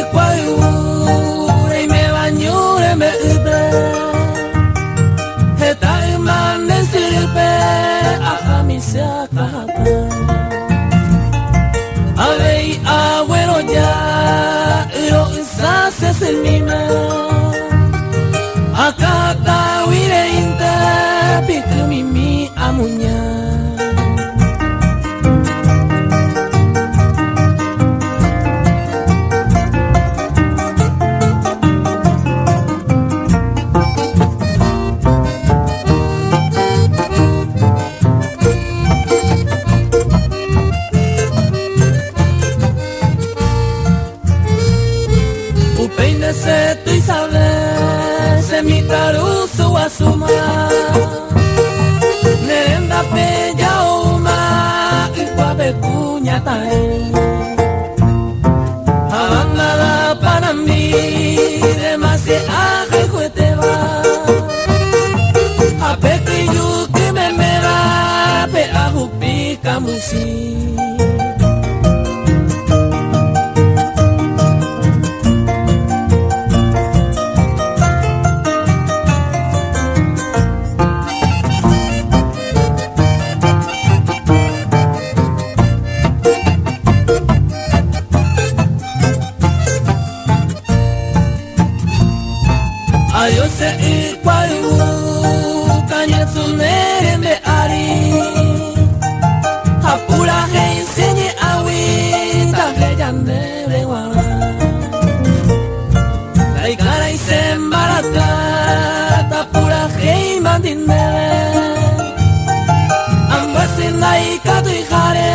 Ecuador me bañure me ube Eta imane sirpe Ajamisia kahapa Avei abuelo ya Iro isa se senime Akata wire inte Pitu mimi amunya Se tu sabe se mi tarusu asuma Nenda peja uma Ikwabe kunya tai Andala para mí demasiado jueteva Ape que yo que me mera Pe ahupi kamusi Yo sé igual caña su me ari apura que enseñe a huita que ya me reguana la cara y se embarata apura que mandine ambas en la y cato y jare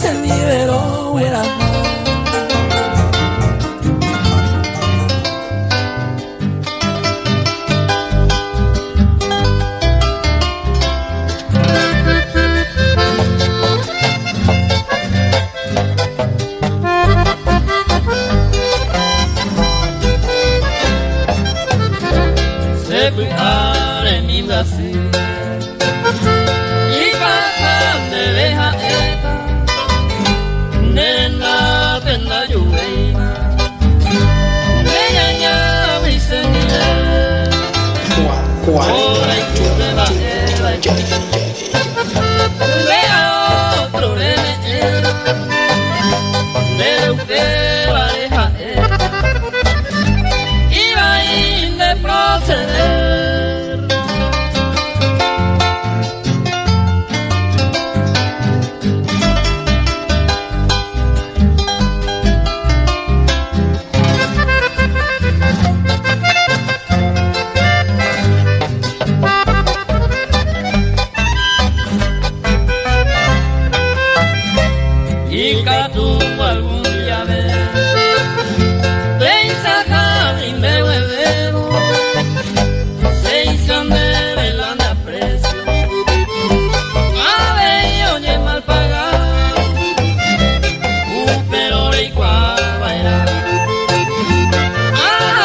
se liberó era en mi Brasil y bajan de veja eta nena tenda lluveina neña mi senile ora y chute la era vea otro nene de usted pareja iba de proceder y catu algún día ver ven saca y me huevero se hizo de velanda a precio a ver oye mal pagado pero y cuava era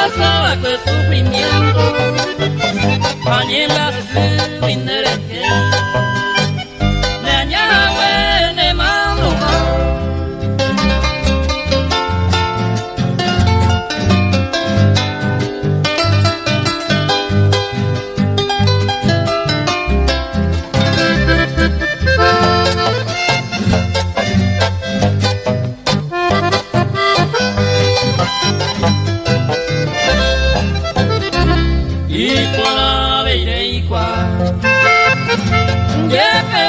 asaba con sufrimiento pañela se vindereque me añade ne mando y por la beire y cual ya que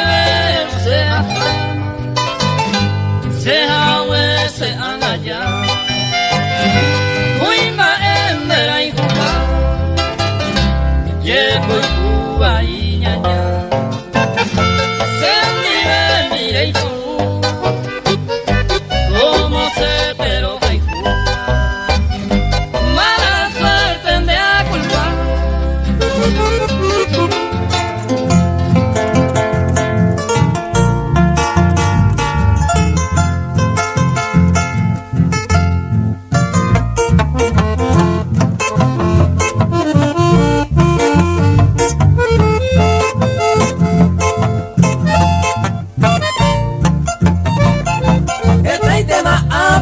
sea hue se anda ya muy en vera y jugar llego y cuba y ñaña se mire y como se pero hay mala suerte de a culpar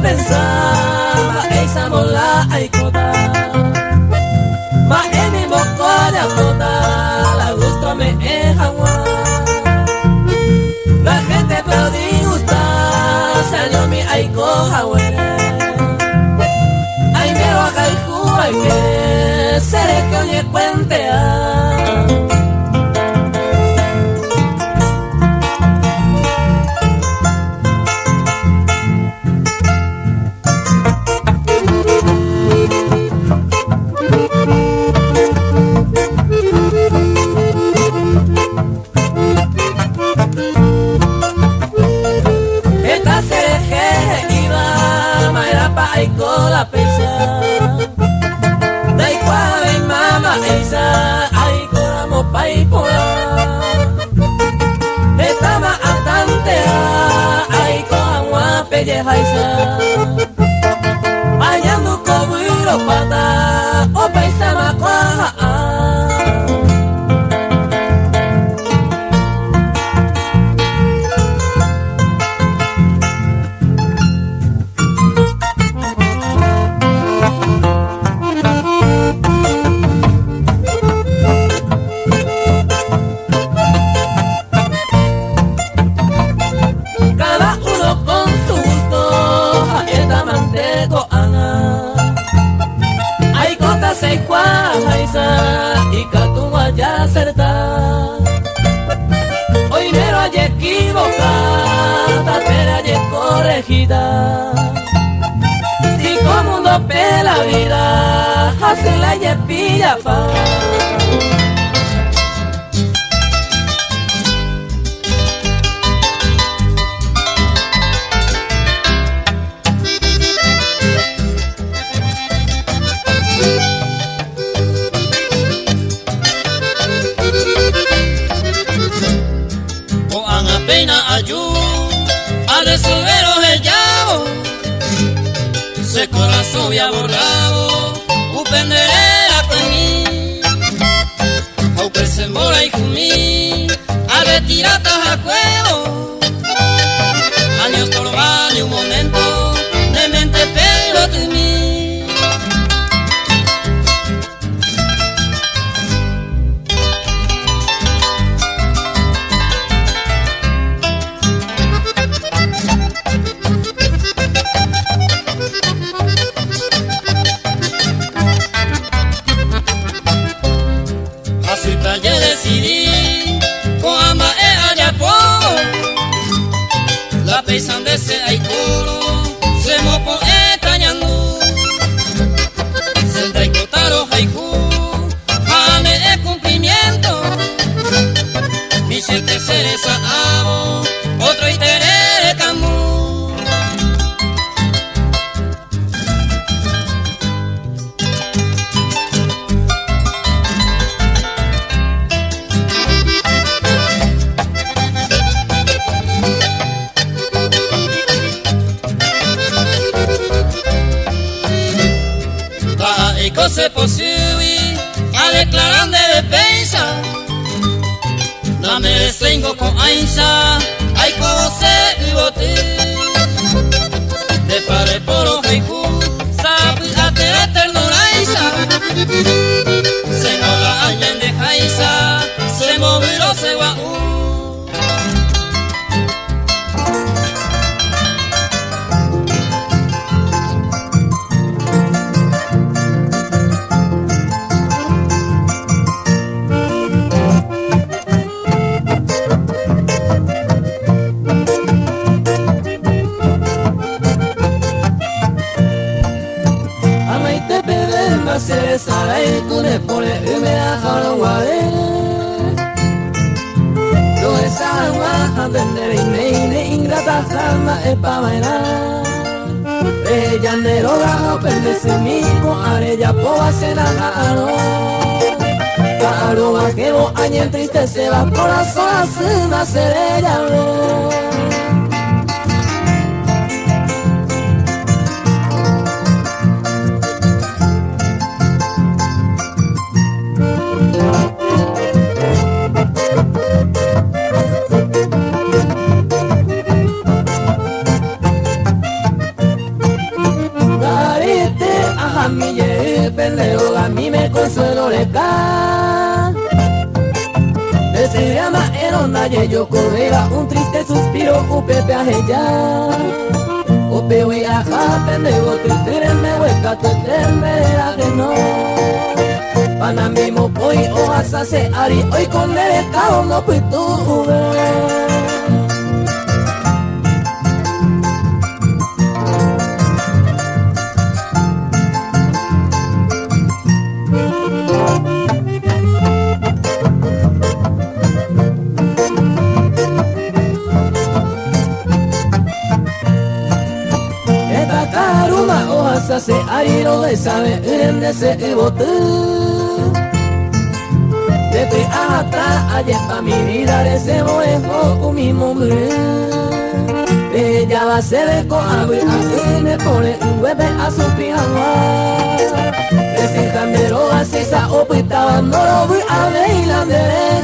pensar esa nota la gusto me ejagua. La gente pero disgusta, saño mi aiko hawere. Ay me baja el jugo, ay que seré que oye cuentea. Aiko la pesa, dai kwa mama isa, aiko ramo paipola. Etama atantea, aiko agua pellejaisa. Bañando cobuiro pata, o paisa macuaja. Sei kwa haisa ikatunga ya acerta. Hoy mero hay equivocada, pero hay corregida. Si como uno pela vida, hace la yepilla pa. Pena ayuda a resolver el llavo, se corazón ya borrado, upenderera con mí, aunque se mora y jumí, a retiratas a cuevo, años por vale un momento, de mente pero tú mí. Yo decidí con ama allá poco la peisan de ese aikoro se mopo extrañando se traicotaro haiku ame el cumplimiento mi siete cereza amo otro iterere camu. Se posible a declarar de defensa no me destengo con Ainsa hay como se bote de pare por los haiku sabe a te eterno raisa se no la añen de Jaisa se movió se va se sale y le pone y me deja lo guarde. Yo esa agua de reine ingrata jamás es pa' bailar. Ella nero gajo perderse mi con arella poa se la gano. Caro vaquero año entristece va corazón así nacer ella no. A mí me consuelo de acá. se llama Eronaye, yo correga un triste suspiro, upepe ajeya. Upe voy a pendejo, me hueca, que no. Pana mismo poi o asase ari, hoy con el cao no puedo se airo de sabe en ese bote de tu atrás ayer pa mi vida ese boejo mi hombre ella va a ser con agua y me pone un hueve a su pijama ese candero así sa opitaba no lo voy a ver la de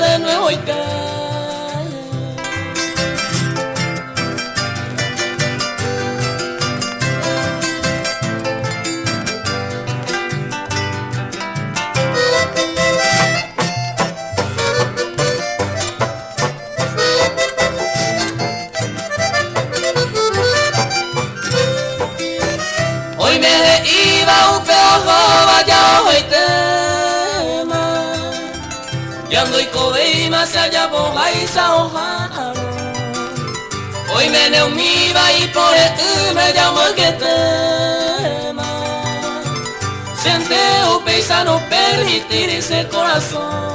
de nuevo y hoy me iba un peojo vaya hoy tema y ando y cobe más allá por Gaisa ojaro hoy me neumiba y por me llamo que tema siente un paisano permitir ese corazón.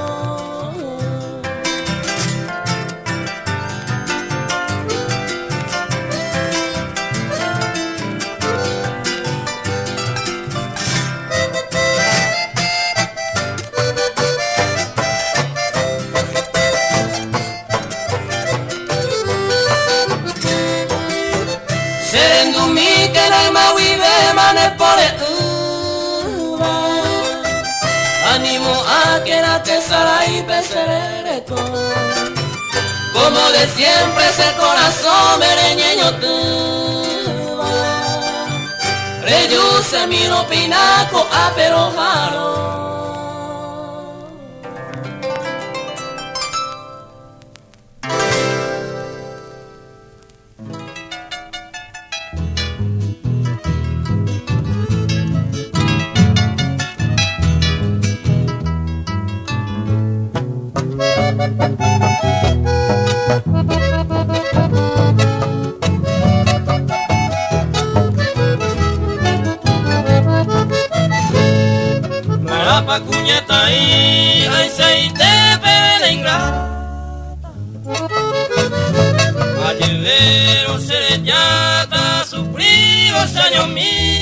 Serendumi que no hay más vive manes por el ánimo a que la tesara y peserere todo. Como de siempre ese corazón mereñeño tuva. Reyuse miro pinaco a perojaro. La pacuñeta ahí, ay se te pelengra. Ayer se ya ta sufridos años mí.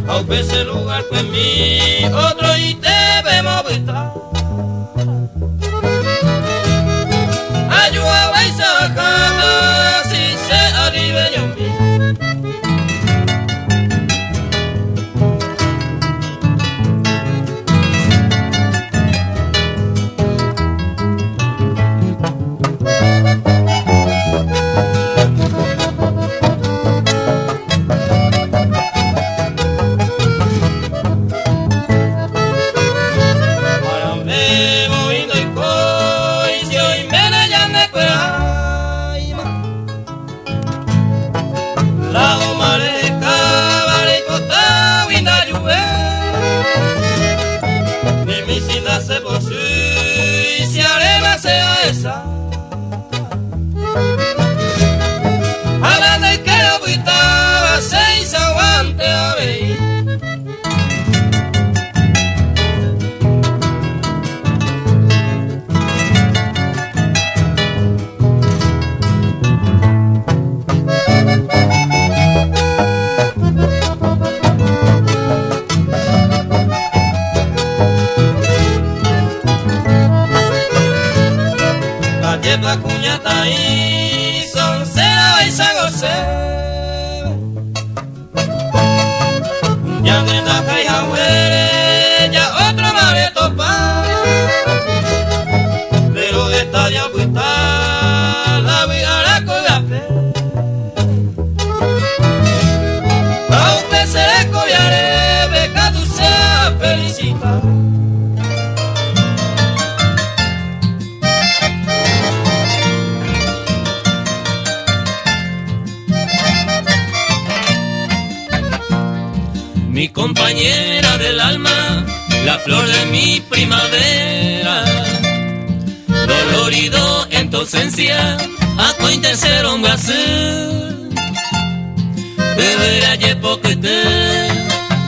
A ese lugar pues mí, otro y te vemos estar. Ayuda y sacada si se arriba yo mí. Se posee si arena sea esa a la de que lo gritaba seis aguante a ver. La cuñata ahí son cera y se goce. Ya de la caja huele, ya otro mare topa. Pero esta ya puesta la vi a la cogafe. Aunque se le cobiare, beca tú seas felicita. Mi compañera del alma, la flor de mi primavera, dolorido en tu ausencia, a tu tercero en Brasil. Beberá yepo que te,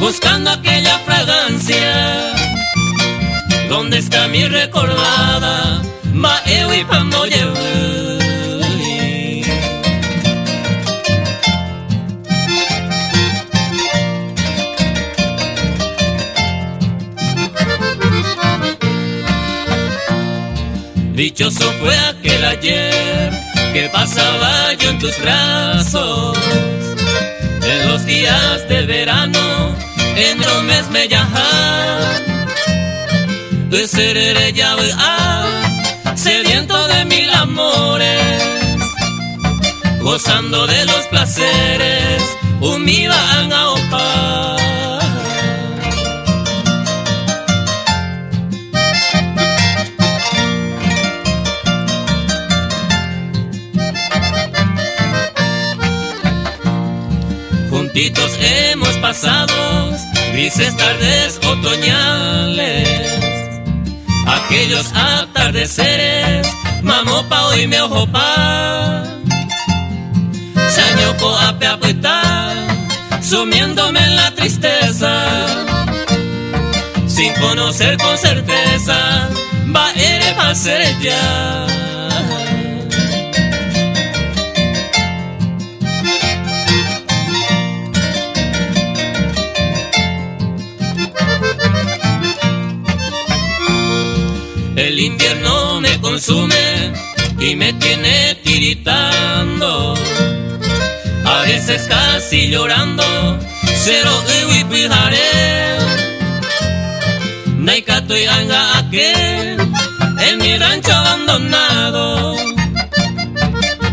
buscando aquella fragancia, ¿dónde está mi recordada? Ma eu y pando llevo. Dichoso fue aquel ayer que pasaba yo en tus brazos. En los días del verano, en el mes me llaman. De seré ya sediento de mil amores, gozando de los placeres, me van a opar. Juntitos hemos pasado grises tardes otoñales, aquellos atardeceres, mamopa hoy me ojopa, sañoco ape apuesta, sumiéndome en la tristeza, sin conocer con certeza, va ere pa' ser ya. El invierno me consume y me tiene tiritando. veces casi llorando, cero y pijaré. Naikato y anga aquel, en mi rancho abandonado.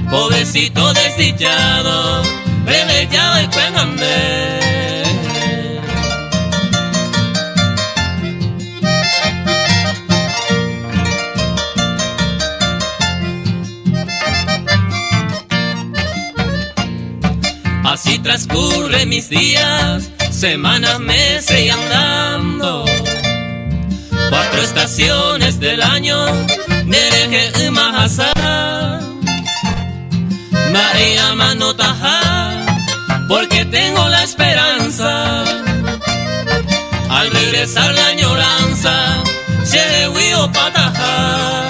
Pobrecito desdichado, pelejaba y cuengandé. Así transcurren mis días, semanas, meses y andando. 4 estaciones del año, Nereje y Mahasá. María Manotaja, porque tengo la esperanza. Al regresar la añoranza, Sherewi o Patajá.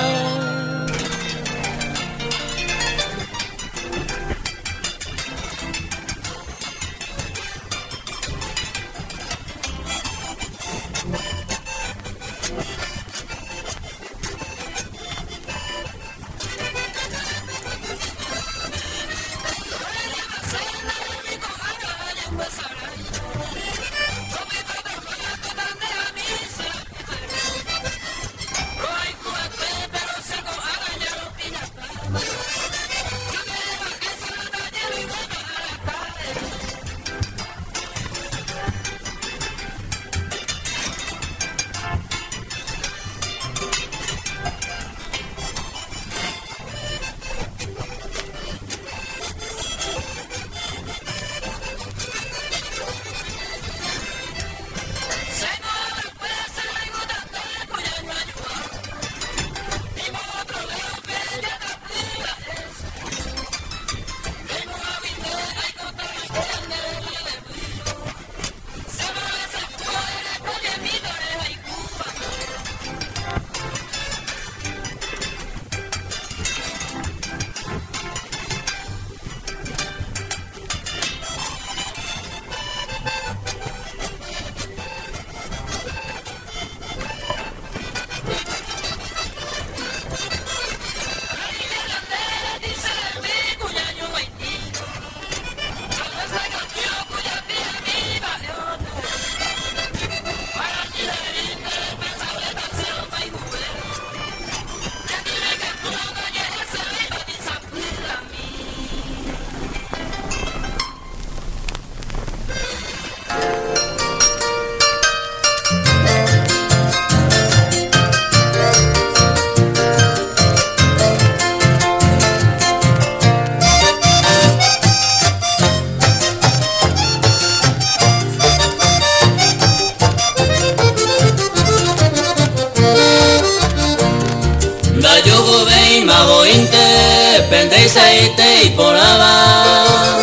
Pendeisate y poraba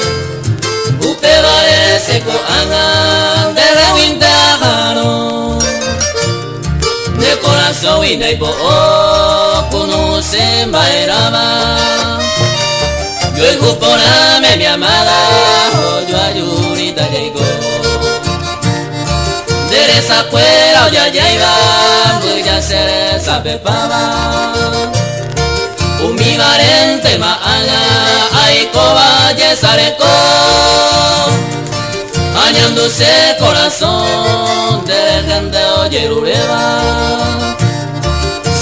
Upe vale seco anga de rewintajaro De corazón y de po Kunu se bailaba Yo escuporame mi amada Yo ayurita llegó Dereza fuera o ya iba Pues ya se sabe pava mi varente maanga ay cobaye sareco añándose corazón de gente oye rureba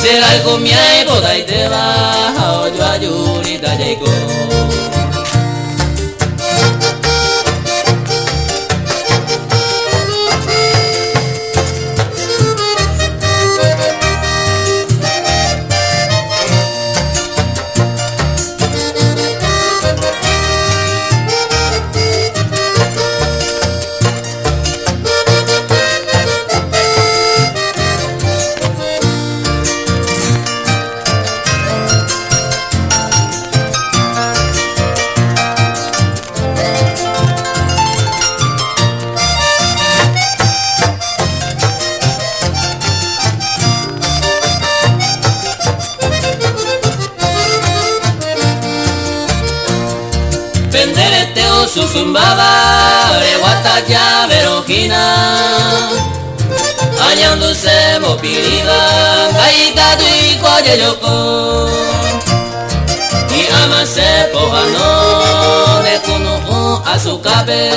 será algo mi ay boda y te va o yo ayurita llegó. Pendereteo susumbaba, reguata ya verojina, añándose mopiriba, caicado y coyeyoko, y amase pojano, de cuno a su su cape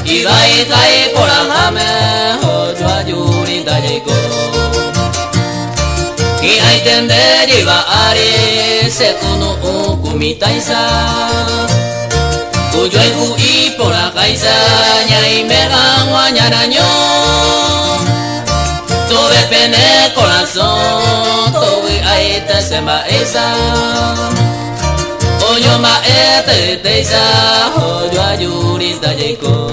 y va y trae por la jame ocho ayurita llegó y hay tender lleva ari se cono kumita isa cuyo y por la caisa y me ganó ñaraño todo depende corazón todo ahí te se va esa oyo ma te isa oyo ayurita llegó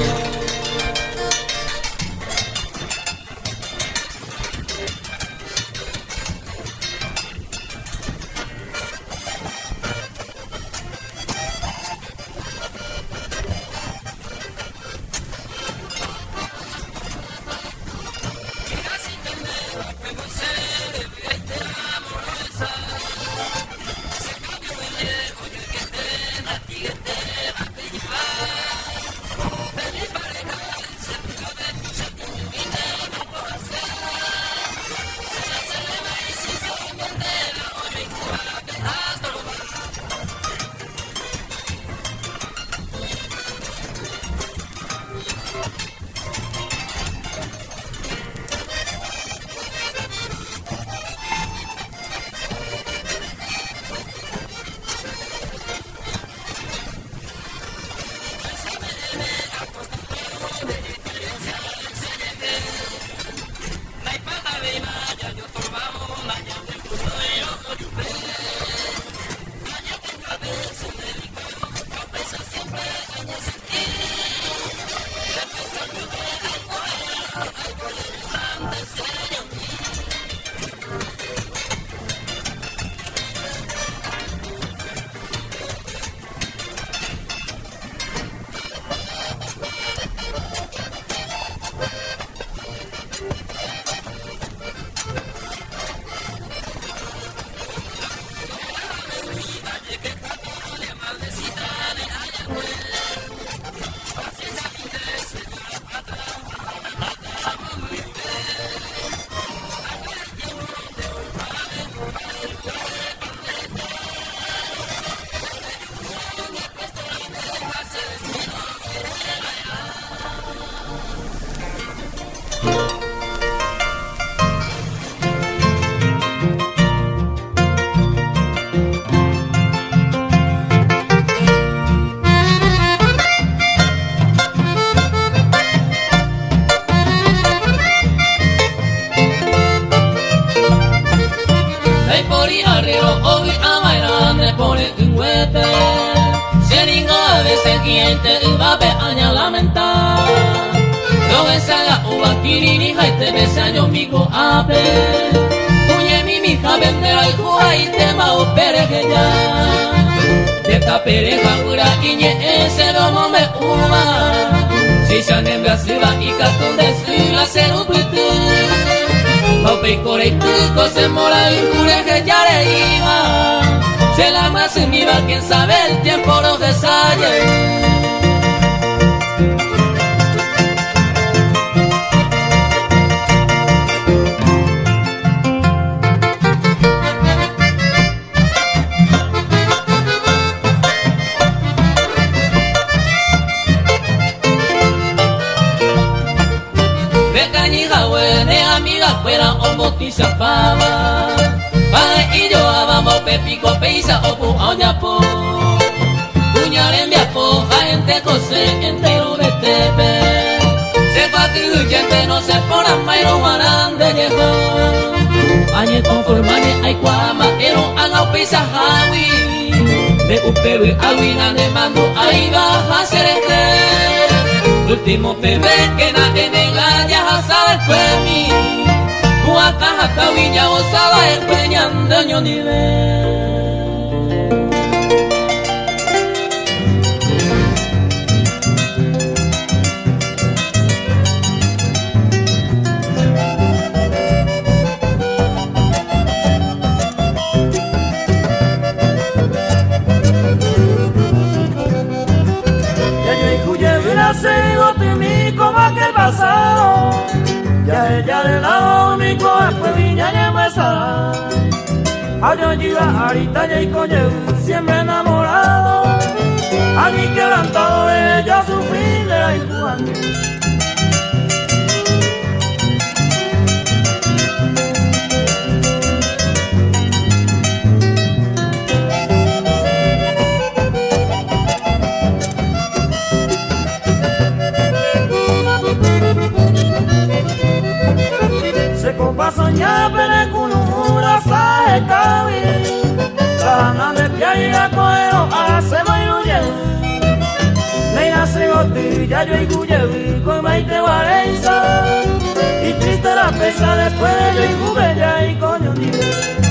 se mora y jure que ya le iba se la más en viva quien sabe el tiempo los desalle fuera un botiza pava para y yo vamos pepico peisa o pu oñapo puñal en viapo a gente cose entero de tepe sepa que gente no se pona mairo maran de lejos añe conformane hay cuama ero haga peisa hawi de upebe awina de mando ahí va a ser último bebé que nadie nega ya sabe fue mí Huacaja viña osaba empeñando ño nivel pasado, ya ella del lado mi después viña ya me sala. Ayo llega ahorita ya y coño siempre enamorado. a mi quebrantado de yo sufrir de la injusticia. Soñar pere kunura sae kawi Sana me piaira koero ase mairuye Neina se gotilla yo y guyevi con maite varenza Y triste la pesa después de yo y gubella y coño nive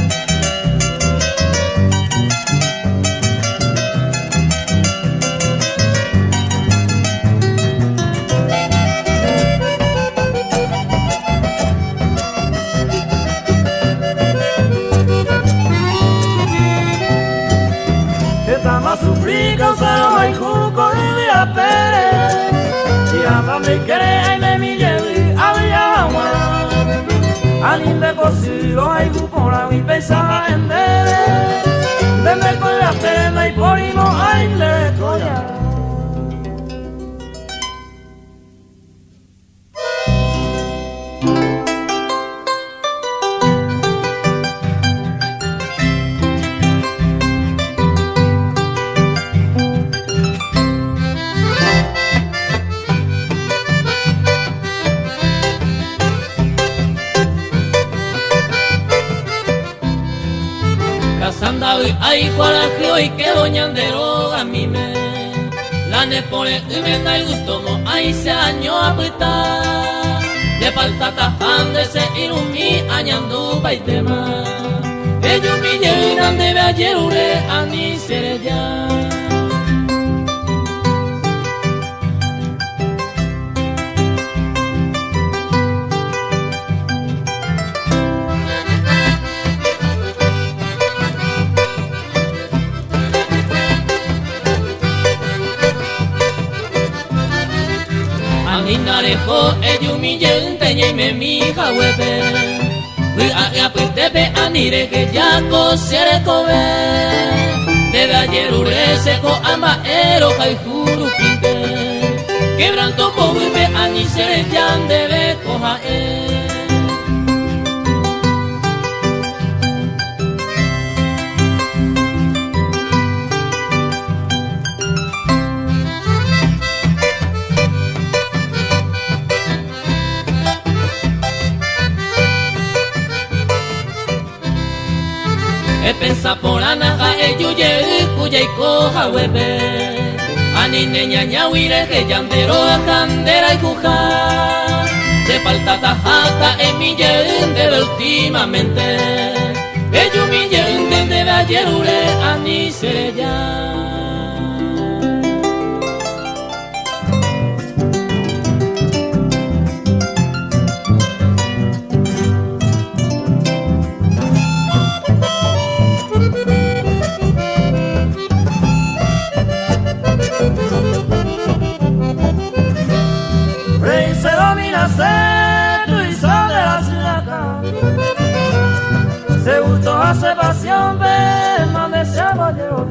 Sufrí causado hay jugo y me apere Y anda me quiere y me llevi había agua Alguien de cocido hay jugo la mi pesada en debe De me con la pena y por imo hay le coña Ay, cualagio y que doñandero a mí me La nepore y me da el gusto mo ay se año a puta De palta tajande se irumi añandu baitema Ellos me llenan de ayer ure a ni seré ya Narejo ellos mi yente y me mi jahuepe Ui a puitepe anire que ya cosiere cobe Debe ayer ure seco amaero jaijuru pinte Quebranto cohuipe ani sere yan debe coja Pensa por la naga yuye cuya y coja huepe Ani neña ñahuire que yandero a candera y cuja De falta tajata en mi yende últimamente Ellos mi yende de ayer ure ani seré ya Rey se domina centro y sol de la ciudad Se gustó hace pasión ver donde se aballó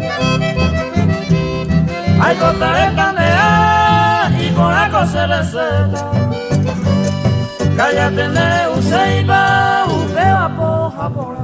Hay costa de candela y con la cosa receta Cállate de Useiba, Upeba poja por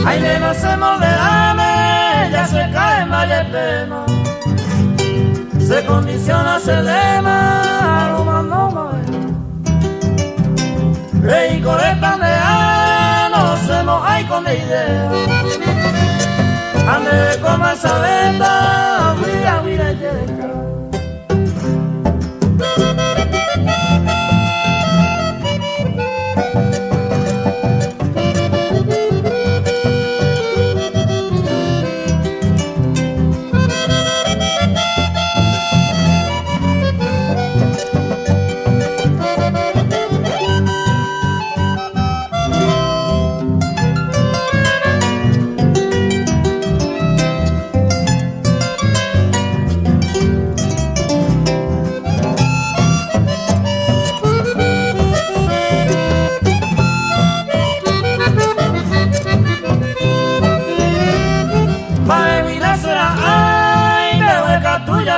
Ay, le no se moldeame, ya se cae en valle pleno Se condiciona, se lema, aroma no muere Rey coletan de no se hay con de idea Ande como esa venta, mira, mira, llega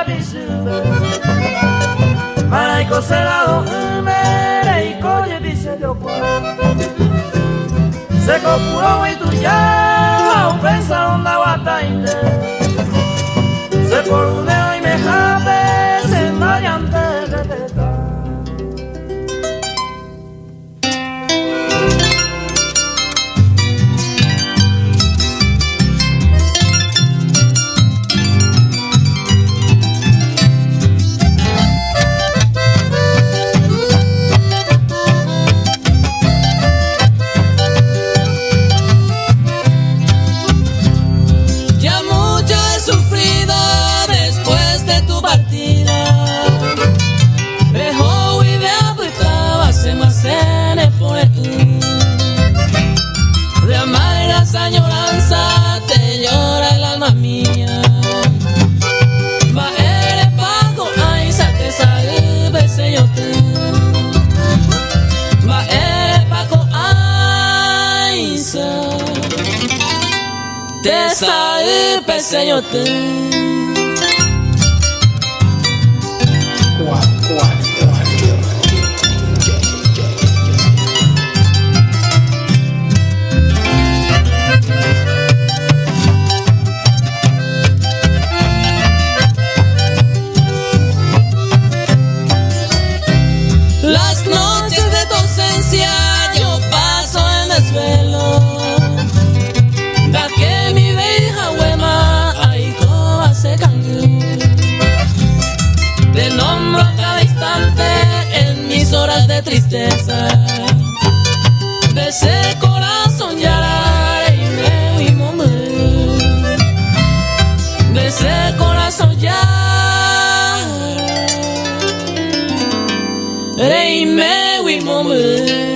bisube Maraiko zelado Mereiko je bise joko Seko puro itu ya Pensa onda watainde Se por uneo y me jabe Se mayante repeta De amargas añoranza te llora el alma mía. Va eres pago, ay, sa te salve, señor. Va eres pago, ay, sa te salve, señor. Las noches de tu ausencia yo paso en desvelo. Da que mi vieja huema ahí coba se cambió. Te nombro a cada instante en mis horas de tristeza. De ese corazón lloraré y me voy a morir. De ese corazón Rey me voy a morir.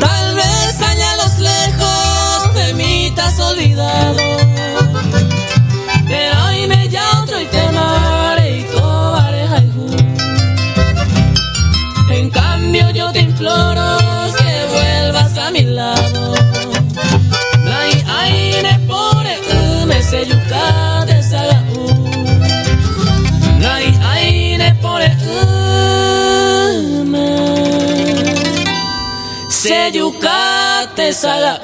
Tal vez allá a los lejos de mí te has olvidado. En cambio yo te imploro que vuelvas a mi lado. Lai aine pore me se yuka te saga Lai aine pore me se yuka te saga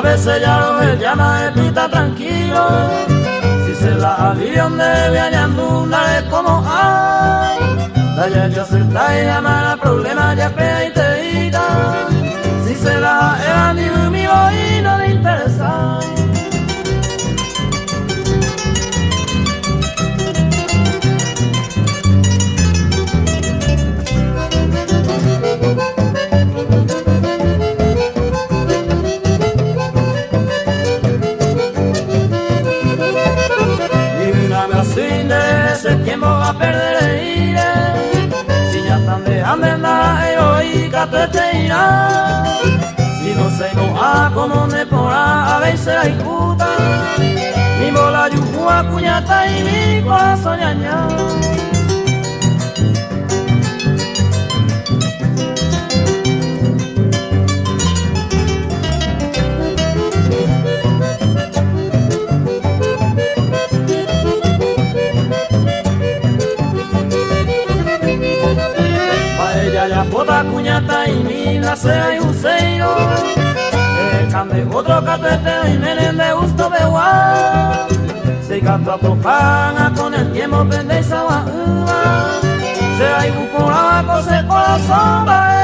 A veces ya no me llama el pita tranquilo. Si se la avión de viajando una vez como hay. La yo se está y llama el problema ya pega y te ida. Si se la era ni mi y no le interesa. su interés el tiempo va a perder el aire. Si ya están dejando de andar heroica te irá. Si no se enoja como me podrá a veces la disputa. Mi bola yucua cuñata y mi corazón ñaña. Ya bota cuñata y mina sea y useiro. El cambio otro catete y menen de gusto bewa. Se canta topanga con el tiempo prende y sawa. Se hay un coraco se corazón va.